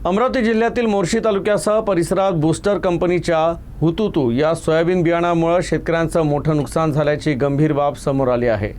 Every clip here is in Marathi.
अमरावती जिल्ह्यातील मोर्शी तालुक्यासह परिसरात बूस्टर कंपनीच्या हुतुतू या सोयाबीन बियाणामुळे शेतकऱ्यांचं मोठं नुकसान झाल्याची गंभीर बाब समोर आली आहे।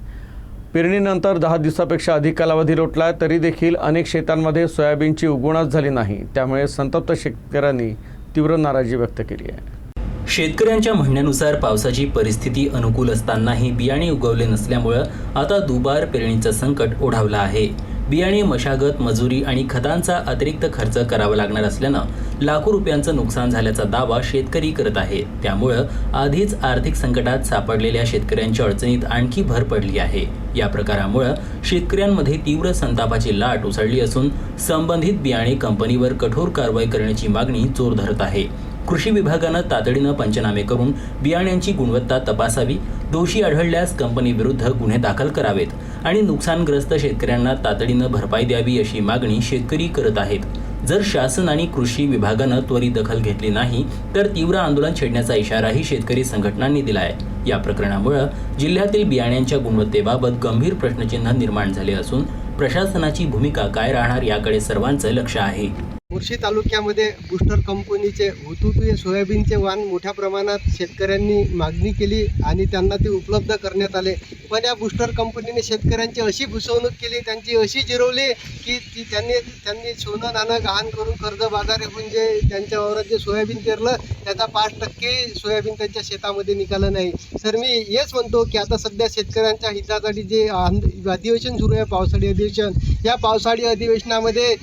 पेरणीनंतर 10 दिवसापेक्षा अधिक कालावधी लोटला तरी देखील अनेक शेतांमध्ये सोयाबीनची उगवणच झाली नाही। त्यामुळे संतप्त शेतकऱ्यांनी तीव्र नाराजी व्यक्त केली आहे। शेतकऱ्यांच्या म्हणण्यानुसार पावसाची परिस्थिती अनुकूल असतानाही बियाणे उगवले नसल्यामुळे आता दुबार पेरणीचं संकट ओढावलं आहे। बियाणे, मशागत, मजुरी आणि खतांचा अतिरिक्त खर्च करावा लागणार असल्यानं लाखो रुपयांचं नुकसान झाल्याचा दावा शेतकरी करत आहेत। त्यामुळे आधीच आर्थिक संकटात सापडलेल्या शेतकऱ्यांच्या अडचणीत आणखी भर पडली आहे। या प्रकारामुळे शेतकऱ्यांमध्ये तीव्र संतापाची लाट उसळली असून संबंधित बियाणे कंपनीवर कठोर कारवाई करण्याची मागणी जोर धरत आहे। कृषी विभागानं तातडीनं पंचनामे करून बियाण्यांची गुणवत्ता तपासावी, दोषी आढळल्यास कंपनीविरुद्ध गुन्हे दाखल करावेत आणि नुकसानग्रस्त शेतकऱ्यांना तातडीनं भरपाई द्यावी अशी मागणी शेतकरी करत आहेत। जर शासन आणि कृषी विभागानं त्वरित दखल घेतली नाही तर तीव्र आंदोलन छेडण्याचा इशाराही शेतकरी संघटनांनी दिला आहे। या प्रकरणामुळे जिल्ह्यातील बियाण्यांच्या गुणवत्तेबाबत गंभीर प्रश्नचिन्ह निर्माण झाले असून प्रशासनाची भूमिका काय राहणार याकडे सर्वांचं लक्ष आहे। मोर्शी तालुक्यामध्ये बूस्टर कंपनीचे हुतुतू या सोयाबीनचे वाण मोठ्या प्रमाणात शेतकऱ्यांनी मागणी केली आणि त्यांना ते उपलब्ध करण्यात आले। पण या बूस्टर कंपनीने शेतकऱ्यांची अशी फसवणूक केली, त्यांची अशी जिरवली की त्यांनी सोनं नाणं गहाण करून कर्जबाजारी होऊन जे त्यांच्या वावरात जे सोयाबीन पेरलं त्याचा 5% सोयाबीन त्यांच्या शेतामध्ये निघालं नाही। तर मी हेच म्हणतो की आता सध्या शेतकऱ्यांच्या हितासाठी जे अधिवेशन सुरू आहे, पावसाळी अधिवेशन, या पावसाळी अधिवेशनामध्ये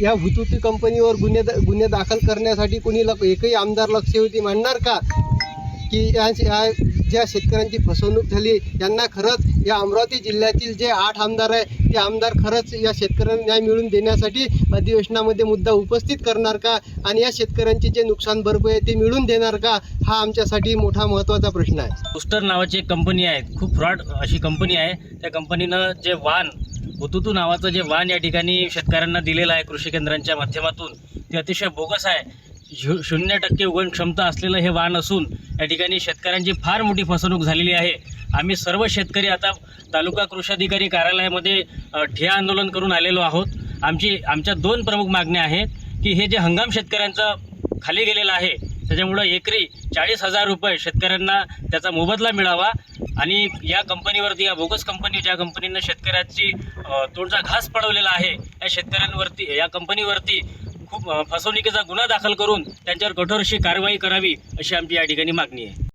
या हुतुतू कंपनीवर गुन्हे दाखल करण्यासाठी कोणी एकही आमदार लक्षवेधी मांडणार का? की ज्या शेतकऱ्यांची फसवणूक झाली यांना खरंच या अमरावती जिल्ह्यातील जे 8 आमदार आहे ते आमदार खरंच या शेतकऱ्यांना न्याय मिळवून देण्यासाठी अधिवेशनामध्ये मुद्दा उपस्थित करणार का? आणि या शेतकऱ्यांची जे नुकसान भरपाई आहे ते मिळवून देणार का? हा आमच्यासाठी मोठा महत्त्वाचा प्रश्न आहे। बूस्टर नावाची एक कंपनी आहे, खूप फ्रॉड अशी कंपनी आहे। त्या कंपनीनं जे वाण हुतुतू नावाचं जे वाण या ठिकाणी शेतकऱ्यांना दिलेलं आहे कृषी केंद्रांच्या माध्यमातून, ते अतिशय बोगस आहे। 0% उगवण क्षमता असलेलं हे वाण असून या ठिकाणी शेतकऱ्यांची फार मोठी फसवणूक झालेली आहे। आम्ही सर्व शेतकरी आता तालुका कृषी अधिकारी कार्यालयामध्ये ठिय्या आंदोलन करून आलेलो आहोत। आमच्या 2 प्रमुख मागण्या आहेत की हे जे हंगाम शेतकऱ्यांचं खाली गेलेलं आहे त्याच्यामुळं एकरी 40,000 रुपये शेतकऱ्यांना त्याचा मोबदला मिळावा आणि या कंपनीवरती, या बोगस कंपनी ज्या कंपनीनं शेतकऱ्याची तोंडचा घास पडवलेला आहे, या शेतकऱ्यांवरती, या कंपनीवरती खूप फसवणुकीचा गुन्हा दाखल करून त्यांच्यावर कठोर अशी कारवाई करावी अशी आमची या ठिकाणी मागणी आहे।